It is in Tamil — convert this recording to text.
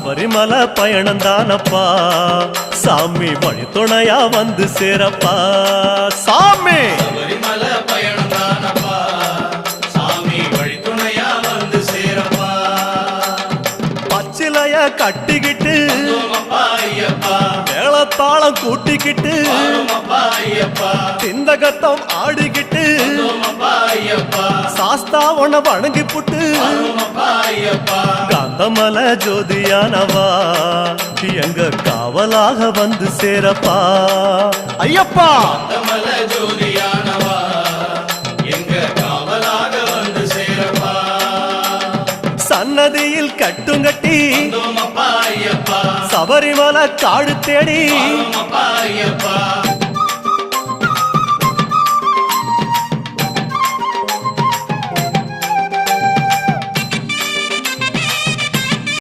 சபரிமலை பயணம் தானப்பா சாமி வழி துணையா வந்து சேரப்பா சாமி சபரிமலை பயணம் தானப்பா சாமி வழி துணையா வந்து சேரப்பா பச்சிலைய கட்டிக்கிட்டு ஐயப்பா மேளத்தாளம் கூட்டிக்கிட்டு ஐயப்பா சிந்தகத்தம் ஆடிக்கிட்டு ஐயப்பா சாஸ்தா உன்னை வணங்கி புட்டு ஐயப்பா காந்தமல ஜோதியானவா எங்க காவலாக வந்து சேரப்பா ஐயப்பா காந்தமல ஜோதியானவா எங்க காவலாக வந்து சேரப்பா சன்னதியில் கட்டுங்கட்டி ஐயப்பா சபரிமலை காடு தேடி ஐயப்பா